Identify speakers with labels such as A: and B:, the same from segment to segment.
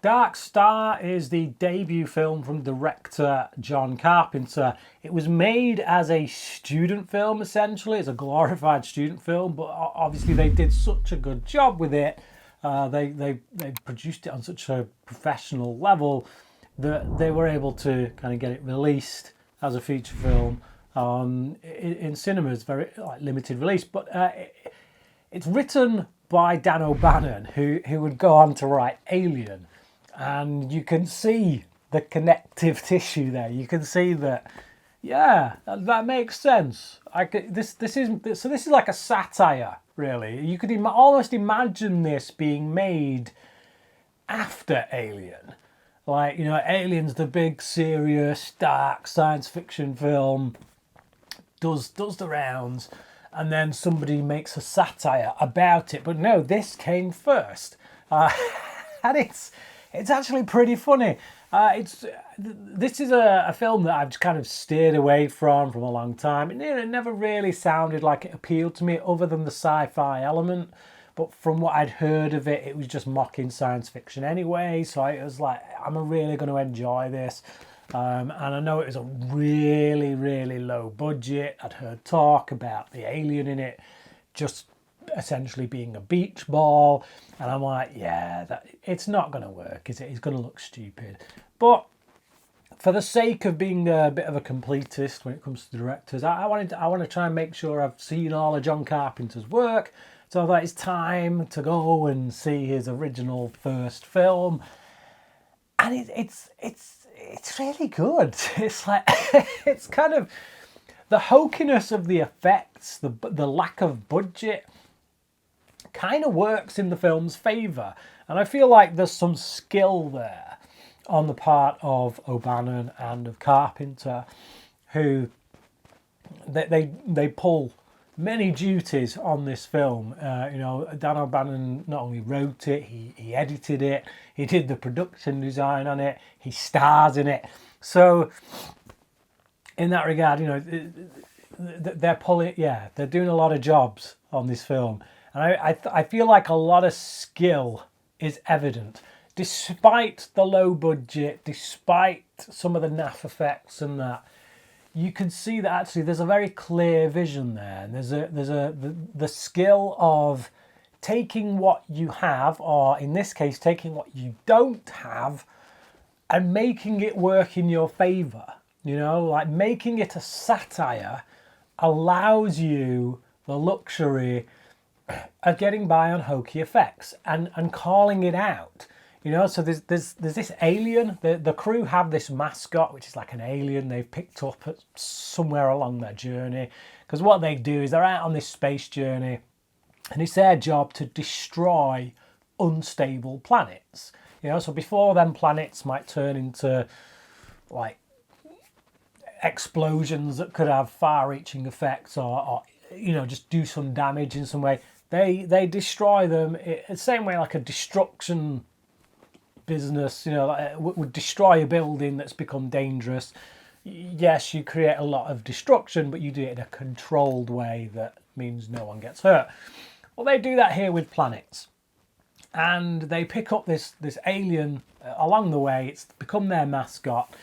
A: Dark Star is the debut film from director John Carpenter. It was made as a student film, essentially. It's a glorified student film, but obviously they did such a good job with it. They produced it on such a professional level that they were able to kind of get it released as a feature film in cinemas, very limited release. But it's written by Dan O'Bannon, who would go on to write Alien. And you can see the connective tissue there. You can see that, yeah, that makes sense. This is like a satire, really. You could almost imagine this being made after Alien. Like, you know, Alien's the big, serious, dark science fiction film, does the rounds, and then somebody makes a satire about it. But no, this came first, and it's actually pretty funny. This is a film that I've just kind of steered away from a long time. It never really sounded like it appealed to me, other than the sci-fi element. But from what I'd heard of it, it was just mocking science fiction anyway. So I was like, I'm really going to enjoy this. And I know it was a really, really low budget. I'd heard talk about the alien in it just essentially being a beach ball, and I'm like, yeah, it's not going to work, is it? It's going to look stupid. But for the sake of being a bit of a completist when it comes to directors, I want to try and make sure I've seen all of John Carpenter's work, so that it's time to go and see his original first film. And it's really good. It's like it's kind of the hokiness of the effects, the lack of budget, kind of works in the film's favour. And I feel like there's some skill there on the part of O'Bannon and of Carpenter, who they pull many duties on this film. You know, Dan O'Bannon not only wrote it, he edited it, he did the production design on it, he stars in it. So in that regard, you know, they're doing a lot of jobs on this film. And I feel like a lot of skill is evident. Despite the low budget, despite some of the naff effects and that, you can see that actually there's a very clear vision there. And there's the skill of taking what you have, or in this case, taking what you don't have, and making it work in your favour. You know, like making it a satire allows you the luxury of getting by on hokey effects and calling it out. You know, so there's this alien. The crew have this mascot, which is like an alien they've picked up at somewhere along their journey. Because what they do is they're out on this space journey, and it's their job to destroy unstable planets. You know, so before them, planets might turn into like explosions that could have far-reaching effects, or you know, just do some damage in some way. They destroy them the same way like a destruction business, you know, would destroy a building that's become dangerous. Yes, you create a lot of destruction, but you do it in a controlled way that means no one gets hurt. Well, they do that here with planets. And they pick up this alien along the way. It's become their mascot.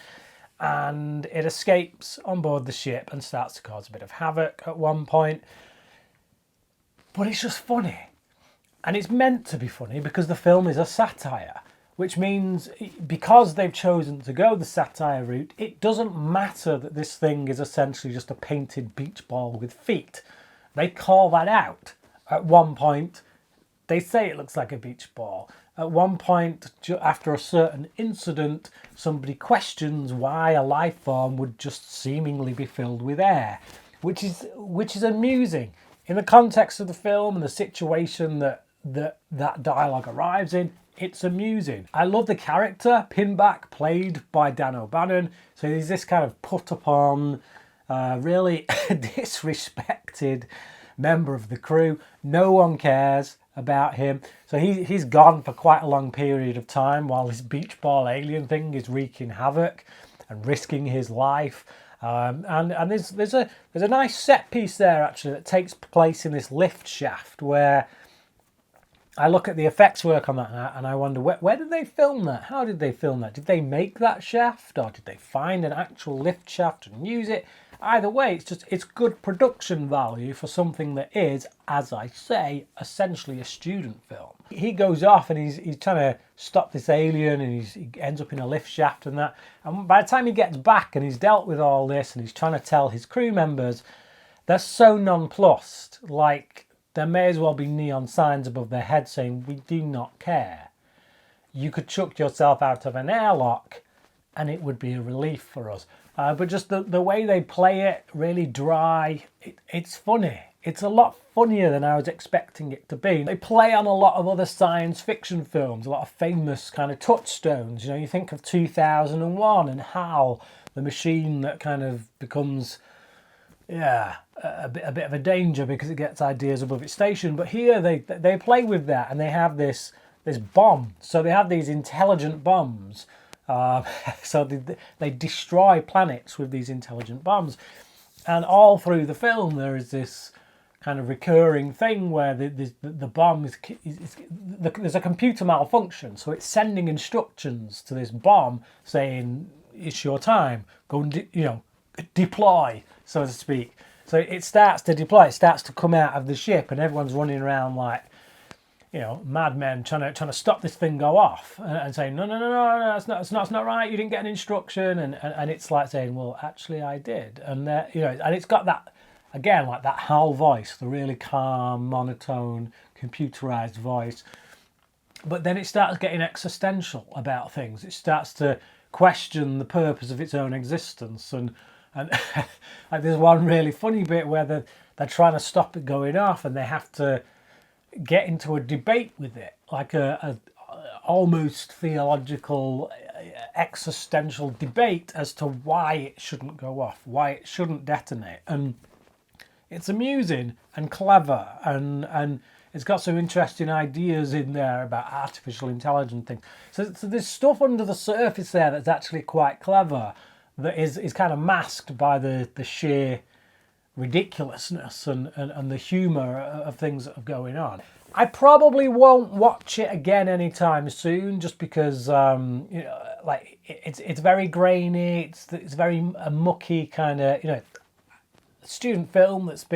A: And it escapes on board the ship and starts to cause a bit of havoc at one point. But it's just funny. And it's meant to be funny because the film is a satire, which means because they've chosen to go the satire route, it doesn't matter that this thing is essentially just a painted beach ball with feet. They call that out. At one point, they say it looks like a beach ball. At one point, after a certain incident, somebody questions why a life form would just seemingly be filled with air, which is amusing. In the context of the film and the situation that dialogue arrives in, it's amusing. I love the character, Pinback, played by Dan O'Bannon. So he's this kind of put upon, really disrespected member of the crew. No one cares about him. So he's gone for quite a long period of time while this beach ball alien thing is wreaking havoc and risking his life. And there's a nice set piece there actually that takes place in this lift shaft where I look at the effects work on that and I wonder, where did they film that? How did they film that? Did they make that shaft, or did they find an actual lift shaft and use it? Either way, it's good production value for something that is, as I say, essentially a student film. He goes off and he's trying to stop this alien, and he ends up in a lift shaft and that. And by the time he gets back and he's dealt with all this and he's trying to tell his crew members, they're so nonplussed. Like, there may as well be neon signs above their head saying, "We do not care." You could chuck yourself out of an airlock and it would be a relief for us. But just the way they play it, really dry, it's funny. It's a lot funnier than I was expecting it to be. They play on a lot of other science fiction films, a lot of famous kind of touchstones. You know, you think of 2001 and HAL, the machine that kind of becomes, a bit of a danger because it gets ideas above its station. But here they play with that, and they have this bomb. So they have these intelligent bombs. So they destroy planets with these intelligent bombs. And all through the film there is this kind of recurring thing where the bomb there's a computer malfunction. So it's sending instructions to this bomb saying, "It's your time. Go and deploy," so to speak. So it starts to deploy. It starts to come out of the ship, and everyone's running around like, madmen trying to stop this thing go off and saying, no, that's not right. You didn't get an instruction, and it's like saying, well, actually I did, and and it's got that, again, like that HAL voice, the really calm, monotone, computerized voice. But then it starts getting existential about things. It starts to question the purpose of its own existence, and like there's one really funny bit where they're trying to stop it going off, and they have to get into a debate with it, like a almost theological, existential debate as to why it shouldn't go off, why it shouldn't detonate. And it's amusing and clever, and it's got some interesting ideas in there about artificial intelligence things. So there's stuff under the surface there that's actually quite clever, that is kind of masked by the sheer ridiculousness and the humour of things that are going on. I probably won't watch it again anytime soon, just because like it's very grainy. It's very mucky kind of student film it's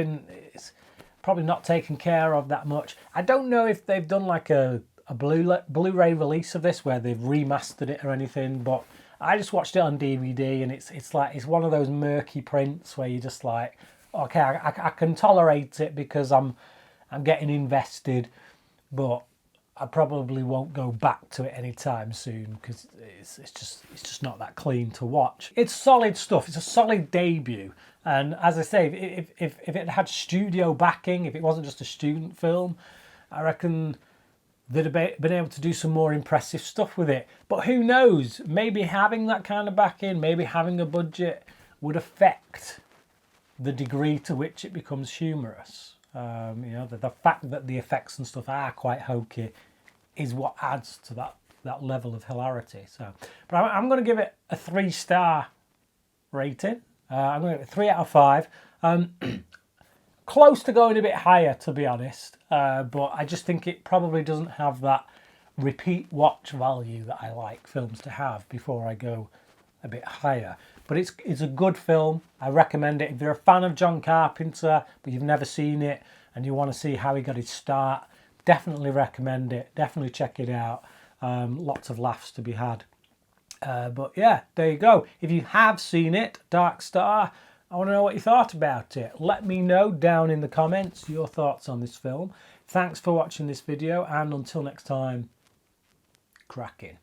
A: probably not taken care of that much. I don't know if they've done like a Blu-ray release of this where they've remastered it or anything, but I just watched it on DVD, and it's one of those murky prints where you're just like, okay, I can tolerate it because I'm getting invested, but I probably won't go back to it anytime soon because it's just not that clean to watch. It's solid stuff. It's a solid debut, and as I say, if it had studio backing, if it wasn't just a student film, I reckon they'd have been able to do some more impressive stuff with it. But who knows? Maybe having that kind of backing, maybe having a budget would affect the degree to which it becomes humorous. The fact that the effects and stuff are quite hokey is what adds to that level of hilarity. So, but I'm going to give it a 3-star rating. I'm going to give it 3 out of 5. Close to going a bit higher, to be honest, but I just think it probably doesn't have that repeat watch value that I like films to have before I go a bit higher. But it's a good film. I recommend it. If you're a fan of John Carpenter but you've never seen it and you want to see how he got his start, definitely recommend it. Definitely check it out. Lots of laughs to be had. But yeah, there you go. If you have seen it, Dark Star, I want to know what you thought about it. Let me know down in the comments your thoughts on this film. Thanks for watching this video, and until next time, cracking.